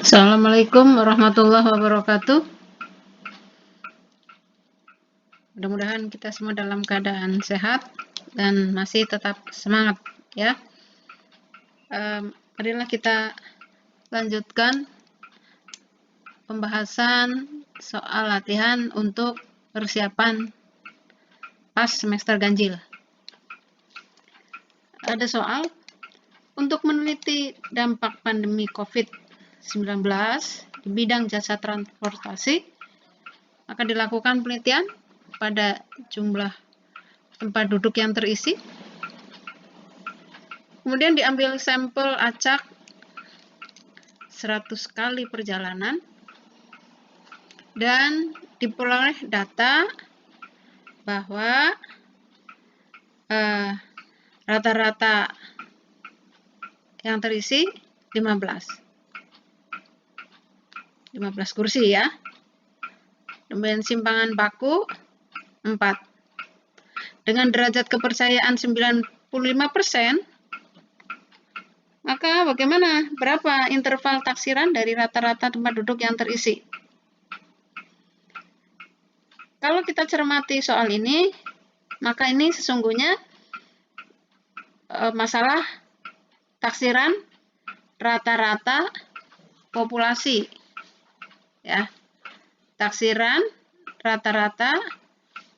Assalamualaikum warahmatullahi wabarakatuh. Mudah-mudahan kita semua dalam keadaan sehat dan masih tetap semangat ya. Marilah kita lanjutkan pembahasan soal latihan untuk persiapan pas semester ganjil. Ada soal untuk meneliti dampak pandemi COVID-19 di bidang jasa transportasi, maka dilakukan penelitian pada jumlah tempat duduk yang terisi. Kemudian diambil sampel acak 100 kali perjalanan dan diperoleh data bahwa rata-rata yang terisi 15 kursi ya. Kemudian simpangan baku 4. Dengan derajat kepercayaan 95%, maka bagaimana? Berapa interval taksiran dari rata-rata tempat duduk yang terisi? Kalau kita cermati soal ini, maka ini sesungguhnya masalah taksiran rata-rata populasi. Ya. Taksiran rata-rata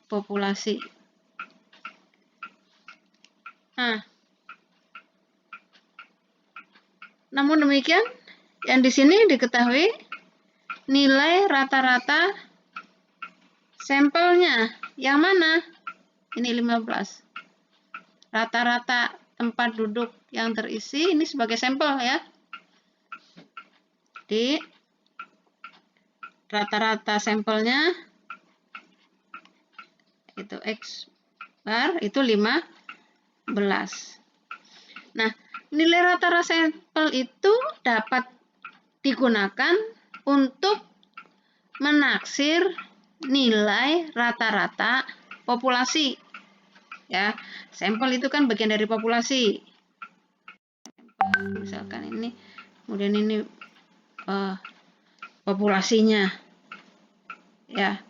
populasi. Namun demikian, yang di sini diketahui nilai rata-rata sampelnya yang mana? Ini 15. Rata-rata tempat duduk yang terisi ini sebagai sampel ya. Di rata-rata sampelnya itu X bar itu 15. Nah, nilai rata-rata sampel itu dapat digunakan untuk menaksir nilai rata-rata populasi. Ya, sampel itu kan bagian dari populasi. Misalkan ini, kemudian ini populasinya. Ya,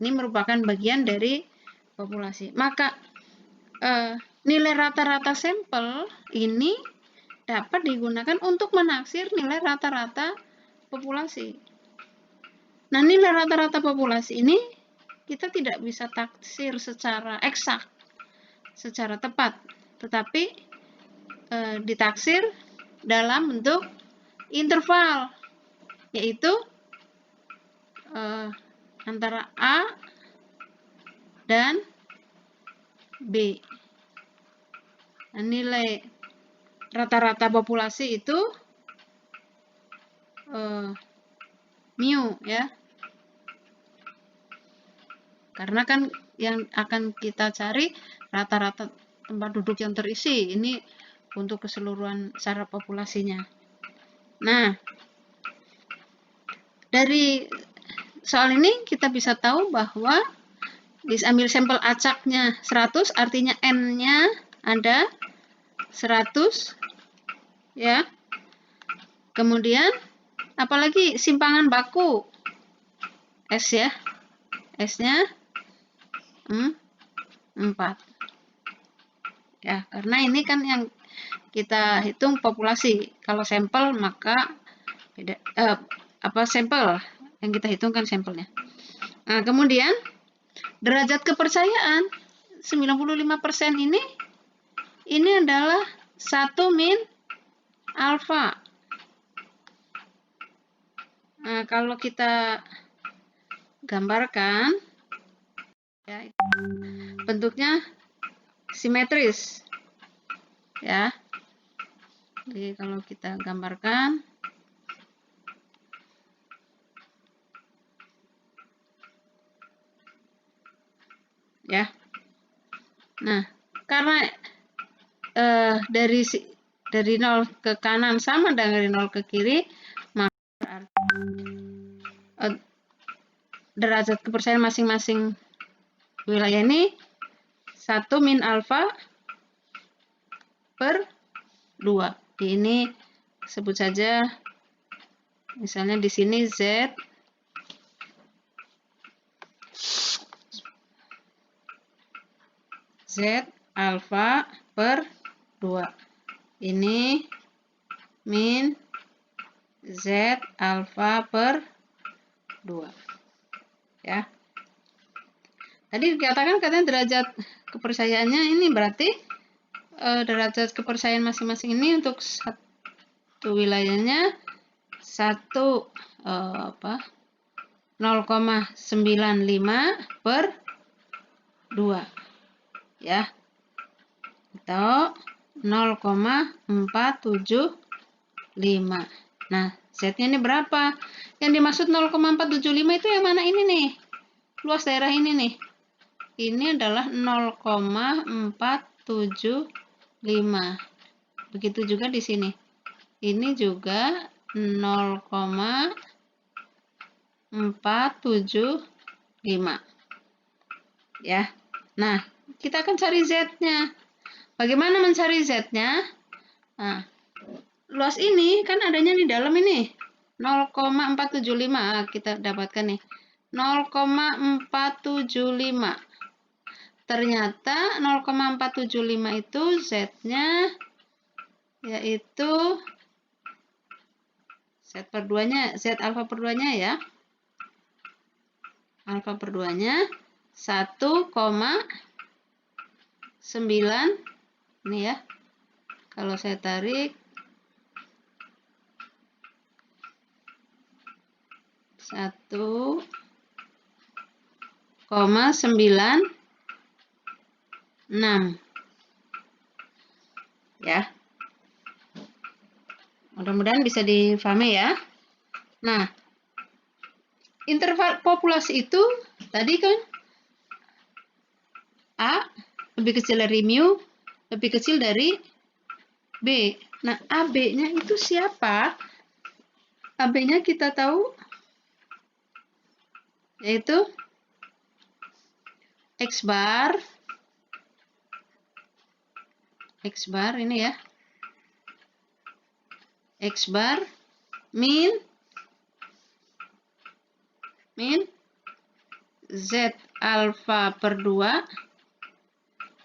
ini merupakan bagian dari populasi. Maka nilai rata-rata sampel ini dapat digunakan untuk menaksir nilai rata-rata populasi. Nah, nilai rata-rata populasi ini kita tidak bisa taksir secara eksak, secara tepat, tetapi ditaksir dalam bentuk interval, yaitu antara A dan B. Nah, nilai rata-rata populasi itu mu ya, karena kan yang akan kita cari rata-rata tempat duduk yang terisi ini untuk keseluruhan secara populasinya. Nah, dari soal ini kita bisa tahu bahwa diambil sampel acaknya 100, artinya N-nya ada 100 ya. Kemudian apalagi simpangan baku S ya. S-nya 4. Ya, karena ini kan yang kita hitung populasi. Kalau sampel maka beda sampel yang kita hitung kan sampelnya. Nah, kemudian derajat kepercayaan 95% ini adalah 1 min alfa. Nah, kalau kita gambarkan ya, bentuknya simetris ya. Jadi kalau kita gambarkan ya. Nah, karena dari 0 ke kanan sama dengan dari 0 ke kiri, maka berarti derajat kepercayaan masing-masing wilayah ini 1 min alfa per 2. Ini sebut saja Misalnya di sini Z alfa per 2. Ini min Z alfa per 2. Ya. Tadi dikatakan katanya derajat kepercayaannya ini berarti derajat kepercayaan masing-masing ini untuk satu wilayahnya 0,95 per 2 ya, atau 0,475. Nah, Z-nya ini berapa? Yang dimaksud 0,475 itu yang mana ini nih? Luas daerah ini nih. Ini adalah 0,475. Begitu juga di sini. Ini juga 0,475. Ya. Nah, kita akan cari Z-nya. Bagaimana mencari Z-nya? Nah, luas ini kan adanya di dalam ini. 0,475. Kita dapatkan nih. 0,475. Ternyata 0,475 itu Z-nya yaitu Z per 2-nya, Z alfa per 2-nya ya. Alfa per 2-nya 1,9 ini ya. Kalau saya tarik 1,96 ya. Mudah-mudahan bisa difahami ya. Nah, interval populasi itu tadi kan A lebih kecil dari mu, lebih kecil dari B. Nah, AB-nya itu siapa? AB-nya kita tahu yaitu X bar ini ya. X bar min Z alfa per 2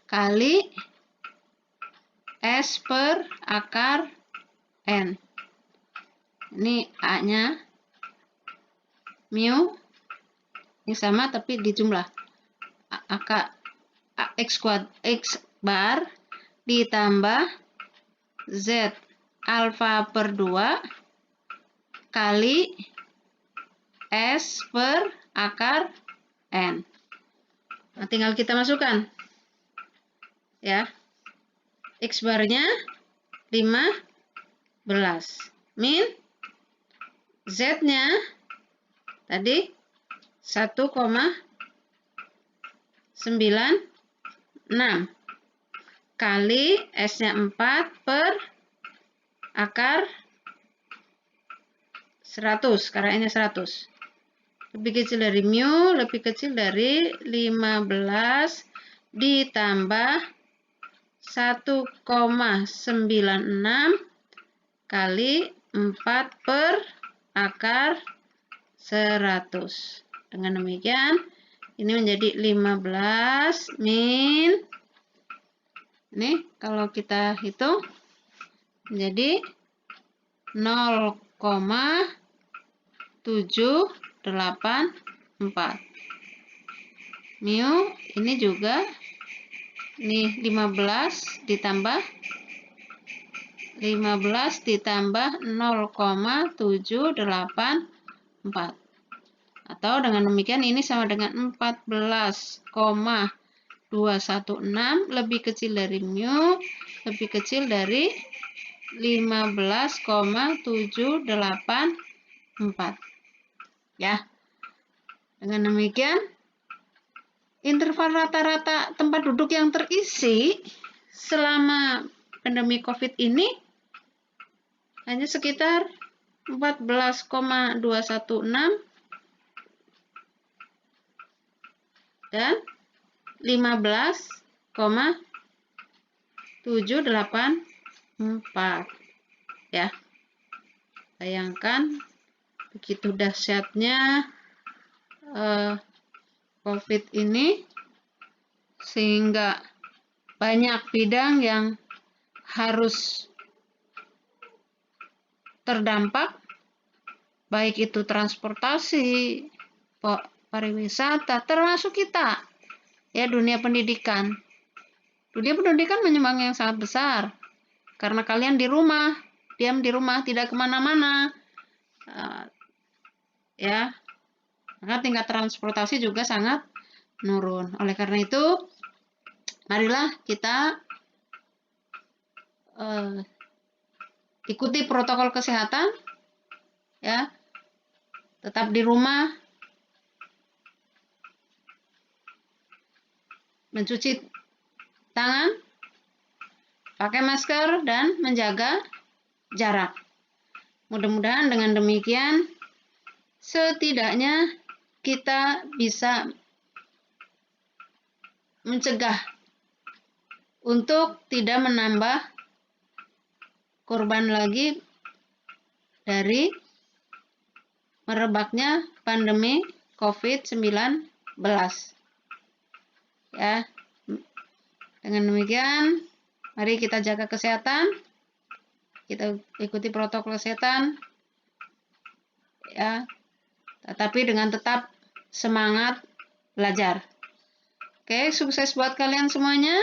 kali S per akar N. Ini A-nya mu ini sama tapi dijumlah. X bar ditambah Z alfa per 2 kali S per akar N. Nah, tinggal kita masukkan ya. X barnya 15 min Z-nya tadi 1,96 kali S-nya 4 per akar 100 karena N-nya 100. Lebih kecil dari mu, lebih kecil dari 15 ditambah 1,96 kali 4 per akar 100. Dengan demikian, ini menjadi 15 min, ini kalau kita hitung, menjadi 0,784. Mu ini juga ini 15 ditambah 0,784 atau dengan demikian ini sama dengan 14,216 lebih kecil dari mu lebih kecil dari 15,784 ya. Dengan demikian interval rata-rata tempat duduk yang terisi selama pandemi COVID ini hanya sekitar 14,216 dan 15,784 ya. Bayangkan begitu dahsyatnya COVID ini, sehingga banyak bidang yang harus terdampak, baik itu transportasi, pariwisata, termasuk kita, ya, dunia pendidikan. Dunia pendidikan menyumbang yang sangat besar, karena kalian di rumah, diam di rumah, tidak kemana-mana, ya, maka tingkat transportasi juga sangat menurun. Oleh karena itu, marilah kita ikuti protokol kesehatan, ya, tetap di rumah, mencuci tangan, pakai masker, dan menjaga jarak. Mudah-mudahan dengan demikian setidaknya kita bisa mencegah untuk tidak menambah korban lagi dari merebaknya pandemi COVID-19. Ya, dengan demikian, mari kita jaga kesehatan, kita ikuti protokol kesehatan, ya, tetapi dengan tetap semangat belajar. Oke, sukses buat kalian semuanya.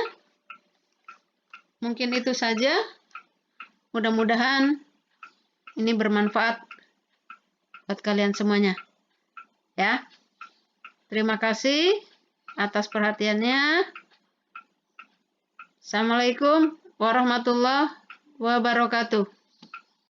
Mungkin itu saja. Mudah-mudahan ini bermanfaat buat kalian semuanya. Ya. Terima kasih atas perhatiannya. Assalamualaikum warahmatullahi wabarakatuh.